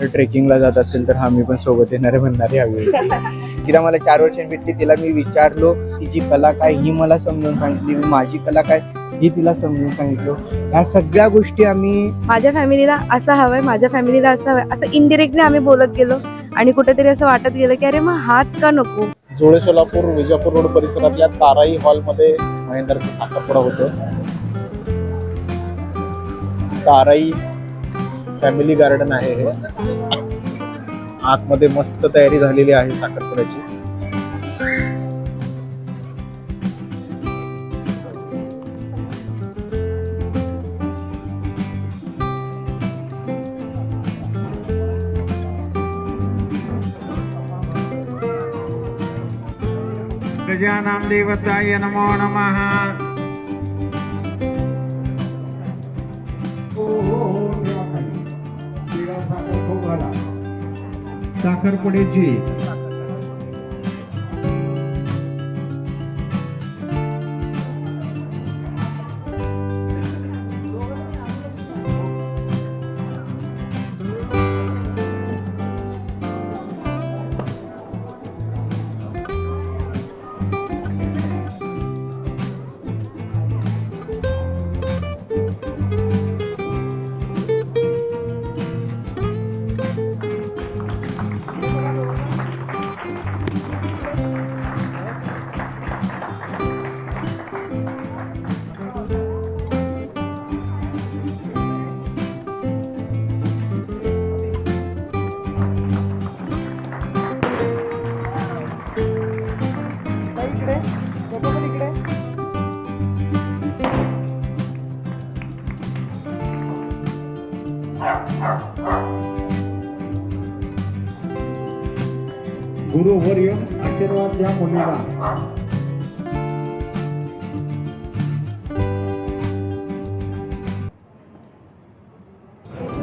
ट्रेकिंगला जात असेल तर आम्ही पण सोबत येणारे म्हणणारे हवी होती. तिला मला 4 वर्षांनी भेटली. तिला मी विचारलो तिची कला काय, ही मला समजून सांगितली. मी माझी कला काय ही तिला समजून सांगितलो. ह्या सगळ्या गोष्टी आम्ही माझ्या फॅमिलीला असं हवंय, माझ्या फॅमिलीला असं हवंय, असं इनडिरेक्टली आम्ही बोलत गेलो आणि कुठेतरी असं वाटत गेलं की अरे मग हाच का नको. जोळे सोलापूर विजापूर रोड परिसरातल्या ताराई हॉलमध्ये महेंद्रचा साखरपुडा होतो. ताराई फॅमिली गार्डन आहे हे. आतमध्ये मस्त तयारी झालेली आहे साखरपुड्याची. गजानां देवताय नमो नमः. साखरपुड्याची गुरुवर्य आशीर्वाद द्या मुलीला.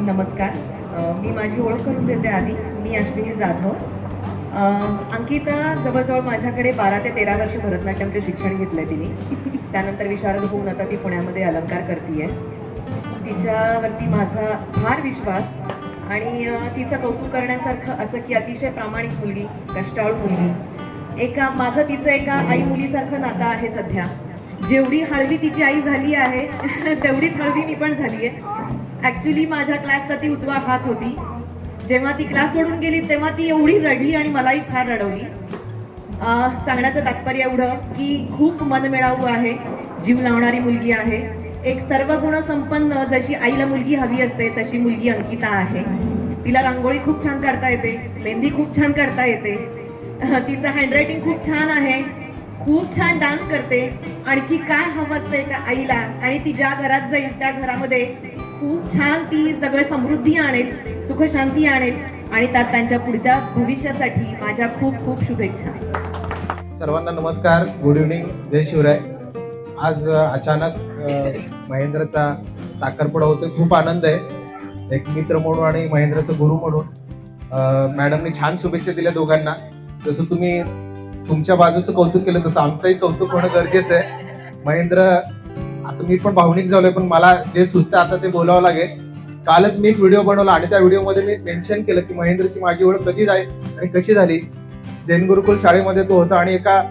नमस्कार. मी माझी ओळख करून देते आधी. मी अश्विनी जाधव. अंकिता जवळजवळ माझ्याकडे 12 ते 13 वर्ष भरतनाट्यमचे शिक्षण घेतलंय तिने. त्यानंतर विशारद होऊन आता ती पुण्यामध्ये अलंकार करतीये. तिच्यावरती माझा फार विश्वास आणि तिचं कौतुक करण्यासारखं असं की अतिशय प्रामाणिक मुलगी, कष्टाळू मुलगी. माझं तिचं एका आई मुलीसारखं नातं आहे सध्या. जेवढी हळवी तिची आई झाली आहे तेवढीच हळवी मी पण झाली आहे. ऍक्च्युली माझ्या क्लासचा ती उजवा हात होती. जेव्हा ती क्लास सोडून गेली तेव्हा ती एवढी रडली आणि मलाही फार रडवली. सांगण्याचं तात्पर्य एवढं की खूप मनमिळावू आहे, जीव लावणारी मुलगी आहे. एक सर्व गुण संपन्न जशी आईला मुलगी हवी असते तशी मुलगी अंकिता आहे. तिला रांगोळी खूप छान काढता येते, मेहंदी खूप छान काढता येते, तिचं हँडरायटिंग खूप छान आहे, खूप छान डान्स करते. आणखी काय हवं असतं एका आईला, आणि ती ज्या घरात जाईल त्या घरामध्ये खूप छान ती सगळं समृद्धी आणेल, सुख शांती आणेल आणि त्यात त्यांच्या पुढच्या भविष्यासाठी माझ्या खूप खूप शुभेच्छा. सर्वांना नमस्कार, गुड इव्हनिंग, जय शिवराय. आज अचानक महेंद्रचा साखरपुडा होतोय. खूप आनंद आहे. एक मित्र म्हणून आणि महेंद्रचं गुरु म्हणून मॅडमनी छान शुभेच्छा दिल्या दोघांना. जसं तुम्ही तुमच्या बाजूचं कौतुक केलं तसं आमचंही कौतुक होणं गरजेचं आहे. महेंद्र, आता मी पण भावनिक झालोय, पण मला जे सुचतं आता ते बोलावं लागेल. कालच मी एक व्हिडिओ बनवला आणि त्या व्हिडिओमध्ये मी मेन्शन केलं की महेंद्रची माझी ओळख कधी जाईल आणि कशी झाली. जैन गुरुकुल शाळेमध्ये तो होता आणि एका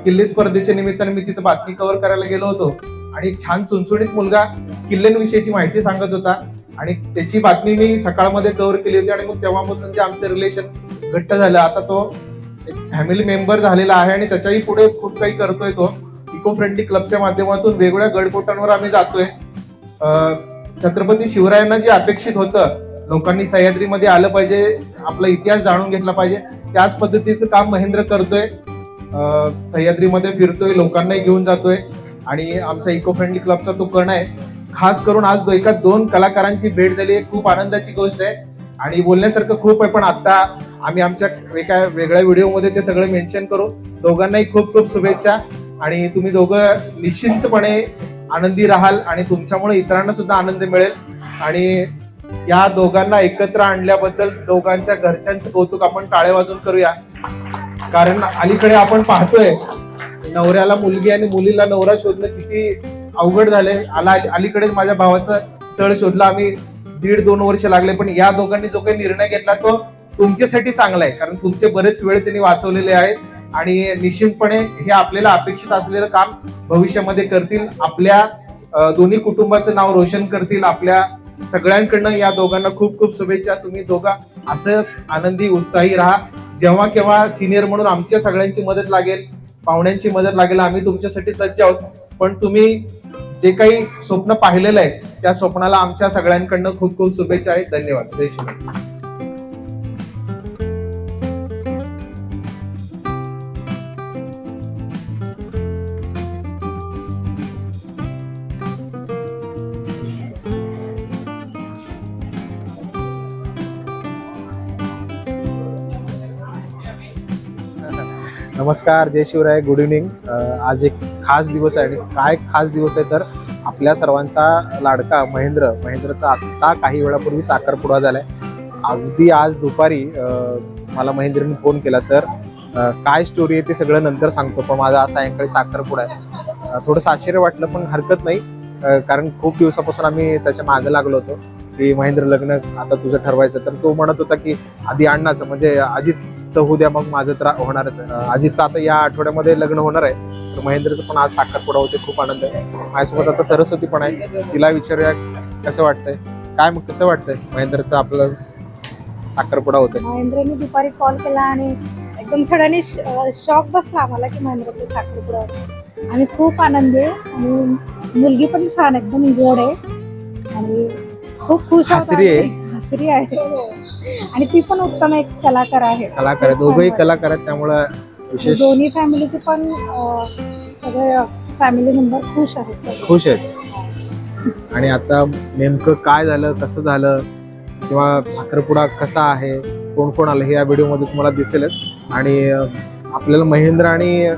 किल्ले स्पर्धेच्या निमित्ताने मी तिथं बातमी कव्हर करायला गेलो होतो आणि एक छान चुणचुणीत मुलगा किल्ल्यांविषयीची माहिती सांगत होता आणि त्याची बातमी मी सकाळमध्ये कव्हर केली होती. आणि मग तेव्हापासून जे आमचं रिलेशन घट्ट झालं. आता तो एक फॅमिली मेंबर झालेला आहे आणि त्याच्याही पुढे खूप काही करतोय. तो इको फ्रेंडली क्लबच्या माध्यमातून वेगवेगळ्या गडकोटांवर आम्ही जातोय. छत्रपती शिवरायांना जे अपेक्षित होतं, लोकांनी सह्याद्रीमध्ये आलं पाहिजे, आपला इतिहास जाणून घेतला पाहिजे, त्याच पद्धतीचं काम महेंद्र करतोय. सह्याद्रीमध्ये फिरतोय, लोकांनाही घेऊन जातोय आणि आमचा इको फ्रेंडली क्लबचा तो कण आहे. खास करून आज एका 2 कलाकारांची भेट झाली, खूप आनंदाची गोष्ट आहे आणि बोलण्यासारखं खूप आहे. पण आता आम्ही आमच्या एका वेगळ्या व्हिडिओमध्ये ते सगळं मेन्शन करू. दोघांनाही खूप खूप शुभेच्छा आणि तुम्ही दोघं निश्चितपणे आनंदी राहाल आणि तुमच्यामुळे इतरांना सुद्धा आनंद मिळेल. आणि या दोघांना एकत्र आणल्याबद्दल दोघांच्या घरच्यांचं कौतुक आपण टाळे वाजून करूया. कारण अलीकडे आपण पाहतोय नवऱ्याला मुलगी आणि मुलीला नवरा शोधणं किती अवघड झालंय. अलीकडेच माझ्या भावाचं स्थळ शोधलं आम्ही. 1.5-2 वर्ष लागले, पण या दोघांनी जो काही निर्णय घेतला तो तुमच्यासाठी चांगला आहे, कारण तुमचे बरेच वेळ त्यांनी वाचवलेले आहेत आणि निश्चितपणे हे आपल्याला अपेक्षित असलेलं काम भविष्यामध्ये करतील, आपल्या दोन्ही कुटुंबाचं नाव रोशन करतील. आपल्या सगळ्यांकडनं या दोघांना खूप खूप शुभेच्छा. तुम्ही दोघा असंच आनंदी उत्साही राहा. जेव्हा केव्हा सिनियर म्हणून आमच्या सगळ्यांची मदत लागेल, पाहुण्यांची मदत लागेल, आम्ही तुमच्यासाठी सज्ज आहोत. पण तुम्ही जे काही स्वप्न पाहिलेलं आहे त्या स्वप्नाला आमच्या सगळ्यांकडनं खूप खूप शुभेच्छा आहेत. धन्यवाद. जय शिवराय. नमस्कार, जय शिवराय, गुड इव्हनिंग. आज एक खास दिवस आहे आणि काय खास दिवस आहे तर आपल्या सर्वांचा लाडका महेंद्रचा आत्ता काही वेळापूर्वी साखरपुडा झालाय. अगदी आज दुपारी मला महेंद्रने फोन केला, सर काय स्टोरी आहे ते सगळं नंतर सांगतो, पण माझा आज सायंकाळी साखरपुडा आहे. थोडंसं आश्चर्य वाटलं पण हरकत नाही, कारण खूप दिवसापासून आम्ही त्याच्या मागे लागलो होतो की महेंद्र लग्न आता तुझं ठरवायचं. तर तो म्हणत होता की आधी अण्णाचं म्हणजे अजितचं होऊ द्या, मग माझं तर होणारच आहे. अजितचं आता या आठवड्यामध्ये लग्न होणार आहे, तर महेंद्रचं पण आज साखरपुडा होते. खूप आनंद आहे. माझ्यासोबत आता सरस्वती पण आहे, तिला विचारूया कसं वाटतंय, काय मग कसं वाटतंय महेंद्रचं आपलं साखरपुडा होते. महेंद्रने दुपारी कॉल केला आणि एकदम सडनली शॉक बसला आम्हाला की महेंद्रचा साखरपुडा होता. आम्ही खूप आनंदी आहे आणि मुलगी पण छान एकदम गोड आहे आणि खूप खुश आहोत. हसरी आहे. हसरी आहे आणि ती पण उत्तम एक कलाकार आहे. कलाकार आहे, दोघंही कलाकार आहेत, त्यामुळं विशेष दोन्ही फॅमिलीचे पण सगळे फॅमिली मेंबर खुश आहेत. खुश आहेत. आणि आता नेमकं काय झालं, कसं झालं किंवा साखरपुडा कसा आहे, कोण कोण आलं हे या व्हिडिओमध्ये तुम्हाला दिसेलच. आणि आपल्याला महेंद्र आणि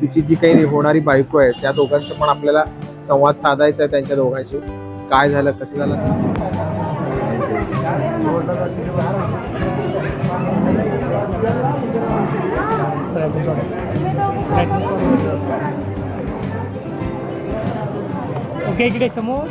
तिची जी काही होणारी बायको आहे त्या दोघांचं पण आपल्याला संवाद साधायचा आहे. त्यांच्या दोघांशी काय झालं, कसं झालं. ओके, इकडे समोर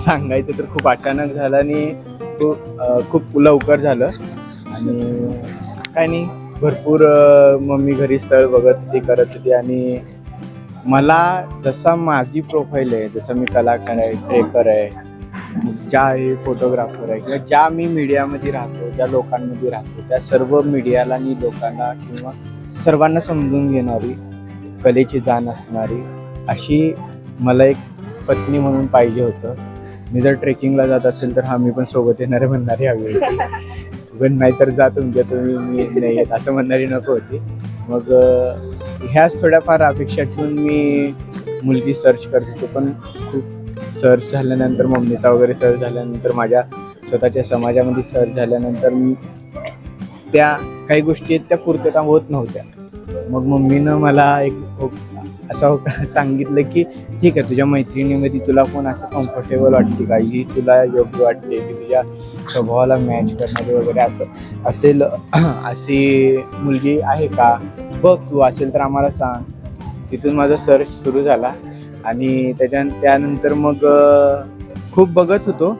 सांगायचं तर खूप अचानक झालं आणि खूप लवकर झालं. आणि काय नाही, भरपूर मम्मी घरी स्थळ बघत होती, करत होती. आणि मला जसा माझी प्रोफाईल आहे, जसं मी कलाकार आहे, ट्रेकर आहे, ज्या आहे फोटोग्राफर आहे, किंवा ज्या मी मीडियामध्ये राहतो, ज्या लोकांमध्ये राहतो, त्या सर्व मीडियाला आणि लोकांना किंवा सर्वांना समजून घेणारी, कलेची जाण असणारी अशी मला एक पत्नी म्हणून पाहिजे होतं. मी जर ट्रेकिंगला जात असेल तर मी पण सोबत येणारे म्हणणारी हवी होती. पण नाहीतर जा तुमच्या तुम्ही, मी नाही येत असं म्हणणारी नको होती. मग ह्याच थोड्याफार अपेक्षा ठेवून मी मुलगी सर्च करत होतो. पण खूप सर्च झाल्यानंतर, मम्मीचा वगैरे सर्च झाल्यानंतर, माझ्या स्वतःच्या समाजामध्ये सर्च झाल्यानंतर त्या काही गोष्टी आहेत त्या पूर्तता होत नव्हत्या. मग मम्मीनं मला एक असं सांगितलं की ठीक आहे, तुझ्या मैत्रिणीमध्ये तुला कोण असं कम्फर्टेबल वाटते का, ही तुला योग्य वाटते की तुझ्या स्वभावाला मॅच करणारी वगैरे असं असेल, अशी मुलगी आहे का बघ, तू असेल तर आम्हाला सांग. तिथून माझा सर्च सुरू झाला आणि त्यानंतर मग खूप बघत होतो.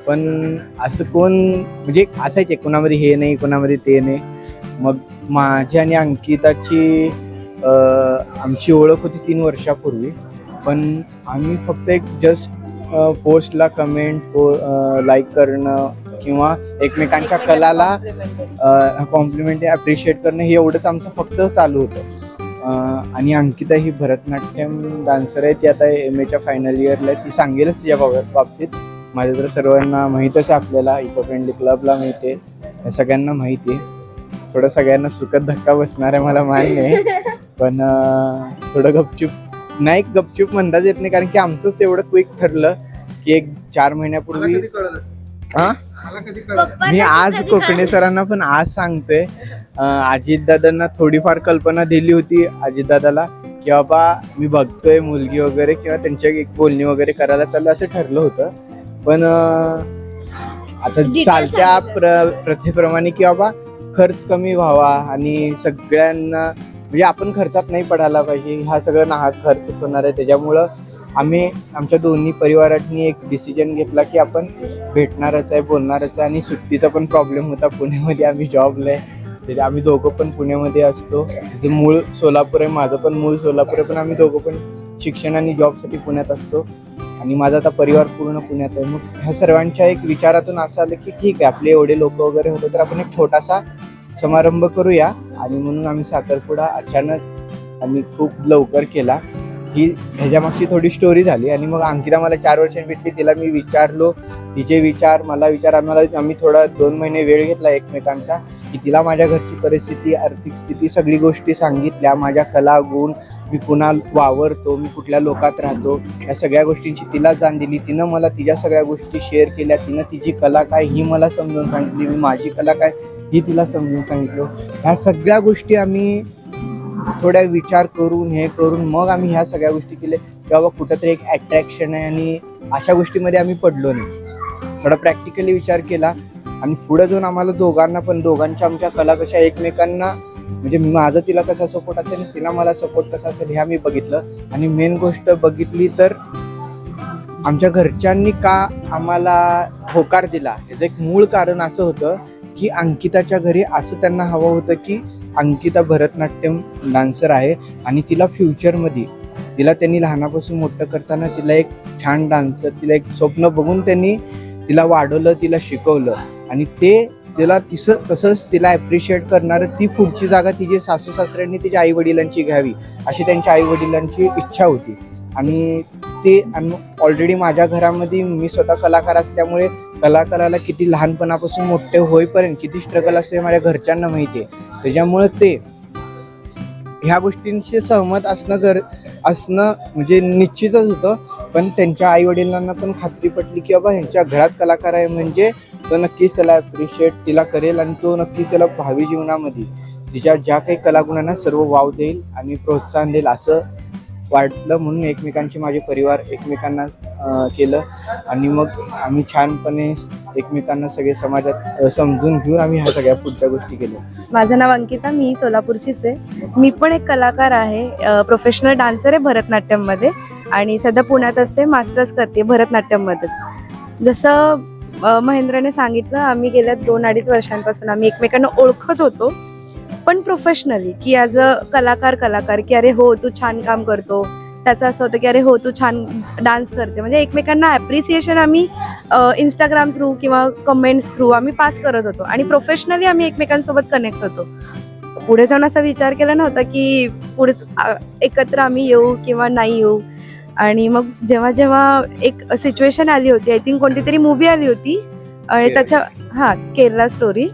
पण असं कोण म्हणजे असायचे, कोणामध्ये हे नाही, कोणामध्ये ते नाही. मग माझी आणि अंकिताची आमची ओळख होती 3 वर्षापूर्वी, पण आम्ही फक्त एक जस्ट पोस्टला कमेंट लाईक करणं किंवा एकमेकांच्या कलाला कॉम्प्लिमेंट ॲप्रिशिएट करणं हे एवढंच आमचं फक्त चालू होतं. आणि अंकिता ही भरतनाट्यम डान्सर आहे. ती आता MA फायनल इयरला आहे. ती सांगेलच तिच्या बाबतीत. माझ्या तर सर्वांना माहीतच आहे, आपल्याला इको फ्रेंडली क्लबला माहिती आहे, या सगळ्यांना माहिती आहे. थोडं सगळ्यांना सुखद धक्का बसणार आहे मला मान्य आहे, पण थोडं गपचूप म्हणताच येत नाही, कारण की आमचंच एवढं क्विक ठरलं की एक 4 महिन्यापूर्वी मी आज कोकणे सरांना पण आज सांगतोय. अजितदादांना थोडीफार कल्पना दिली होती अजितदादाला की बाबा मी बघतोय मुलगी वगैरे किंवा त्यांच्या एक बोलणी वगैरे करायला चाललं असं ठरलं होतं. पण आता चालत्या प्रथेप्रमाणे की बाबा खर्च कमी व्हावा आणि सगळ्यांना म्हणजे आपण खर्चात नाही पडायला पाहिजे, हा सगळं नाहक खर्चच होणार आहे. त्याच्यामुळं आम्ही आमच्या दोन्ही परिवारांनी एक डिसिजन घेतला की आपण भेटणारच आहे, बोलणारच आहे. आणि सुट्टीचा पण प्रॉब्लेम होता, पुण्यामध्ये आम्ही जॉबला आहे, त्याच्या आम्ही दोघं पण पुण्यामध्ये असतो. तिचं मूळ सोलापूर आहे, माझं पण मूळ सोलापूर आहे, पण आम्ही दोघं पण शिक्षण आणि जॉबसाठी पुण्यात असतो. आणि माझा आता परिवार पूर्ण पुण्यात आहे. मग ह्या सर्वांच्या एक विचारातून असं आलं की ठीक आहे, आपले एवढे लोक वगैरे होते तर आपण एक छोटासा समारंभ करूया. आणि म्हणून आम्ही साखरपुडा अचानक आणि खूप लवकर केला. ही ह्याच्यामागची थोडी स्टोरी झाली. आणि मग अंकिता मला 4 वर्षांनी भेटली, तिला मी विचारलो, तिचे विचार मला विचार, आम्ही थोडा 2 महिने वेळ घेतला एकमेकांचा, की तिला माझ्या घरची परिस्थिती, आर्थिक स्थिती, सगळी गोष्टी सांगितल्या, माझ्या कला गुण, मी पुन्हा वावरतो, मी कुठल्या लोकात राहतो, या सगळ्या गोष्टींची तिला जाण दिली. तिनं मला तिच्या सगळ्या गोष्टी शेअर केल्या. तिनं तिची कला काय ही मला समजून सांगितली, मी माझी कला काय ही तिला समजून सांगितलं. ह्या सगळ्या गोष्टी आम्ही थोड्या विचार करून हे करून मग आम्ही ह्या सगळ्या गोष्टी केल्या की बाबा कुठंतरी एक अट्रॅक्शन आहे आणि अशा गोष्टीमध्ये आम्ही पडलो नाही. थोडा प्रॅक्टिकली विचार केला आणि पुढे जाऊन आम्हाला दोघांच्या आमच्या कला कशा एकमेकांना म्हणजे माझं तिला कसा सपोर्ट असेल, तिला मला सपोर्ट कसा असेल हे आम्ही बघितलं. आणि मेन गोष्ट बघितली तर आमच्या घरच्यांनी का आम्हाला होकार दिला याचं एक मूळ कारण असं होतं की अंकिताच्या घरी असं त्यांना हवं होतं की अंकिता भरतनाट्यम डान्सर आहे आणि तिला फ्युचरमध्ये त्यांनी लहानापासून मोठं करताना तिला एक छान डान्सर, तिला एक स्वप्न बघून त्यांनी तिला वाढवलं, तिला शिकवलं. आणि तसंच तिला ॲप्रिशिएट करणारं ती पुढची जागा तिचे सासू सासऱ्यांनी तिच्या आईवडिलांची घ्यावी अशी त्यांच्या आईवडिलांची इच्छा होती. आणि ते ऑलरेडी माझ्या घरामध्ये मी स्वतः कलाकार असल्यामुळे कलाकाराला किती लहानपणापासून मोठे होईपर्यंत किती स्ट्रगल असते माझ्या घरच्यांना माहिती आहे. त्याच्यामुळे ते ह्या गोष्टींशी सहमत असणं म्हणजे निश्चितच होतं. पण त्यांच्या आईवडिलांना पण खात्री पटली की बाबा ह्यांच्या घरात कलाकार आहे म्हणजे तो नक्कीच त्याला ॲप्रिशिएट तिला करेल आणि तो नक्कीच त्याला भावी जीवनामध्ये तिच्या ज्या काही कलागुणांना सर्व वाव देईल आणि प्रोत्साहन देईल असं वाटलं. म्हणून एकमेकांचे माझे परिवार एकमेकांना केलं आणि मग आम्ही छानपणे एकमेकांना सगळे समाजात समजून घेऊन आम्ही ह्या सगळ्या पुढच्या गोष्टी केल्या. माझं नाव अंकिता, मी सोलापूरचीच आहे. मी पण एक कलाकार आहे, प्रोफेशनल डान्सर आहे भरतनाट्यममध्ये आणि सध्या पुण्यात असते, मास्टर्स करते भरतनाट्यममध्येच. जसं महेंद्रने सांगितलं, आम्ही गेल्या 2-2.5 वर्षांपासून आम्ही एकमेकांना ओळखत होतो, पण प्रोफेशनली की ॲज अ कलाकार की अरे हो तू छान काम करतो, त्याचं असं होतं की अरे हो तू छान डान्स करते. म्हणजे एकमेकांना ॲप्रिसिएशन आम्ही इंस्टाग्राम थ्रू किंवा कमेंट्स थ्रू आम्ही पास करत होतो आणि प्रोफेशनली आम्ही एकमेकांसोबत कनेक्ट होतो. पुढे जाऊन असा विचार केला नव्हता की पुढे एकत्र आम्ही येऊ किंवा नाही येऊ. आणि मग जेव्हा एक सिच्युएशन आली होती, आय थिंक कोणती तरी मूवी आली होती त्याच्या केरला स्टोरी.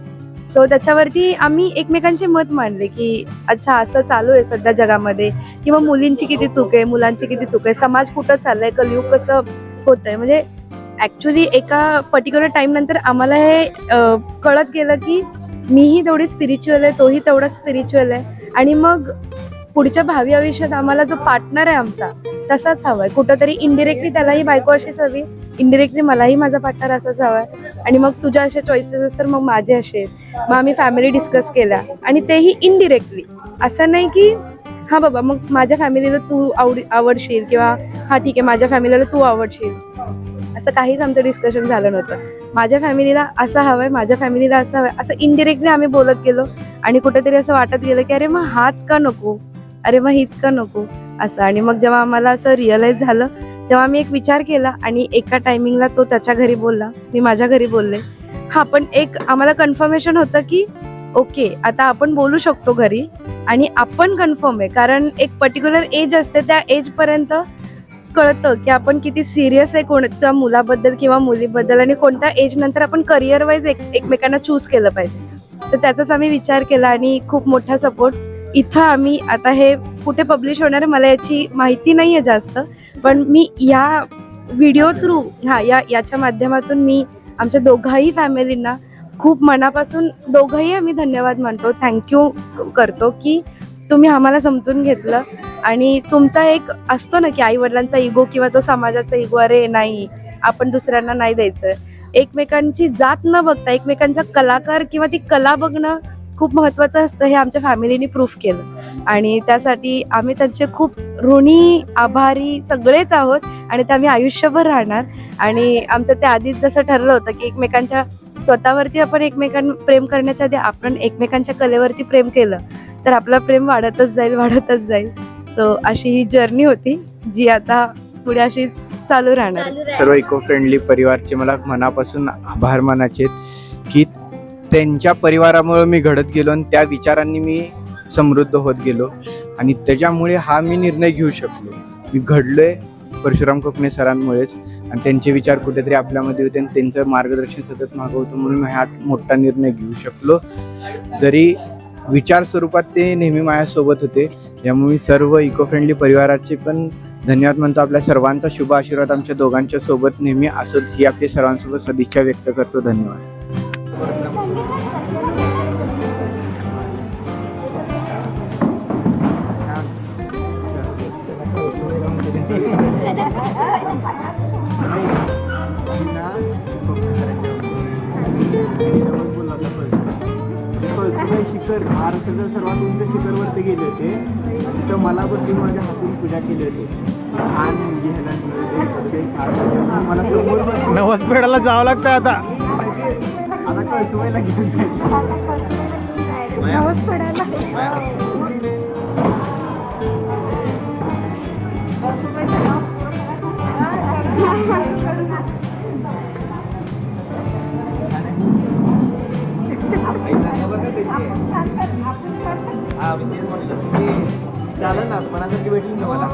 सो त्याच्यावरती आम्ही एकमेकांचे मत मांडले की अच्छा असं चालू आहे सध्या जगामध्ये, किंवा मुलींची किती चूक आहे, मुलांची किती चूक आहे, समाज कुठं चाललाय, कलियुग कसं होत आहे. म्हणजे ॲक्च्युली एका पर्टिक्युलर टाईम नंतर आम्हाला हे कळत गेलं की मीही तेवढी स्पिरिच्युअल आहे, तोही तेवढा स्पिरिच्युअल आहे. आणि मग पुढच्या भावी आयुष्यात आम्हाला जो पार्टनर आहे आमचा तसाच हवा आहे. कुठंतरी इनडिरेक्टली त्यालाही बायको अशीच हवी, इनडिरेक्टली मलाही माझा पार्टनर असाच हवा आहे. आणि मग तुझ्या असे चॉईसेस तर मग माझे असे. मग आम्ही फॅमिली डिस्कस केल्या आणि तेही इनडिरेक्टली. असं नाही की हां बाबा मग माझ्या फॅमिलीला तू आवडशील किंवा हां ठीक आहे माझ्या फॅमिलीला तू आवडशील, असं काहीच आमचं डिस्कशन झालं नव्हतं. माझ्या फॅमिलीला असं हवं आहे, माझ्या फॅमिलीला असं हवं आहे, असं इनडिरेक्टली आम्ही बोलत गेलो. आणि कुठेतरी असं वाटत गेलं की अरे मग हाच का नको, अरे मग हीच का नको असं. आणि मग जेव्हा आम्हाला असं रिअलाईज झालं तेव्हा आम्ही एक विचार केला आणि एका टायमिंगला तो त्याच्या घरी बोलला, मी माझ्या घरी बोलले. हा पण एक आम्हाला कन्फर्मेशन होतं की ओके आता आपण बोलू शकतो घरी आणि आपण कन्फर्म आहे, कारण एक पर्टिक्युलर एज असते, त्या एजपर्यंत कळतं की आपण किती सिरियस आहे कोणत्या मुलाबद्दल किंवा मुलीबद्दल आणि कोणत्या एज नंतर आपण करिअर वाईज एकमेकांना चूज केलं पाहिजे. तर त्याचाच आम्ही विचार केला आणि खूप मोठा सपोर्ट इथं आम्ही आता हे कुठे पब्लिश होणार आहे मला याची माहिती नाही आहे जास्त, पण मी या व्हिडिओ थ्रू याच्या माध्यमातून मी आमच्या दोघाही फॅमिलींना खूप मनापासून दोघंही आम्ही धन्यवाद मानतो, थँक्यू करतो की तुम्ही आम्हाला समजून घेतलं. आणि तुमचा एक असतो ना की आई वडिलांचा इगो किंवा तो समाजाचा इगो, अरे नाही आपण दुसऱ्यांना नाही द्यायचं, एकमेकांची जात न बघता एकमेकांचा कलाकार किंवा ती कला बघणं खूप महत्त्वाचं असतं, हे आमच्या फॅमिलीने प्रूफ केलं. आणि त्यासाठी आम्ही त्यांचे खूप ऋणी आभारी सगळेच आहोत आणि ते आम्ही आयुष्यभर राहणार. आणि आमचं ते आधीच जसं ठरलं होतं की एकमेकांच्या स्वतःवरती आपण प्रेम करण्याच्या आधी आपण एकमेकांच्या कलेवरती प्रेम केलं तर आपलं प्रेम वाढतच जाईल. सो अशी ही जर्नी होती जी आता पुढे अशी चालू राहणार. सर्व इको फ्रेंडली परिवारचे मला मनापासून आभार मानायचे की त्यांच्या परिवारामुळे मी घडत गेलो आणि त्या विचारांनी मी समृद्ध होत गेलो आणि त्याच्यामुळे हा मी निर्णय घेऊ शकलो. मी घडलोय परशुराम कोकणे सरांमुळेच आणि त्यांचे विचार कुठेतरी आपल्यामध्ये होते आणि त्यांचं मार्गदर्शन सतत मागं होतं म्हणून मी हा मोठा निर्णय घेऊ शकलो. जरी विचार स्वरूपात ते नेहमी माझ्यासोबत होते, त्यामुळे मी सर्व इको फ्रेंडली परिवाराचे पण धन्यवाद म्हणतो. आपल्या सर्वांचा शुभ आशीर्वाद आमच्या दोघांच्या सोबत नेहमी असो ही आपली सर्वांसोबत सदिच्छा व्यक्त करतो. धन्यवाद. शिखर महाराष्ट्राच्या सर्वात उंच शिखरवरती गेले होते तिथं मला पण तुम्ही माझ्या हातून पूजा केली होती आणि मला नवस पेढाला जावं लागतं आता. कळसुबाईला घेऊन चालेल ना, मनासारखी भेटली ना मला.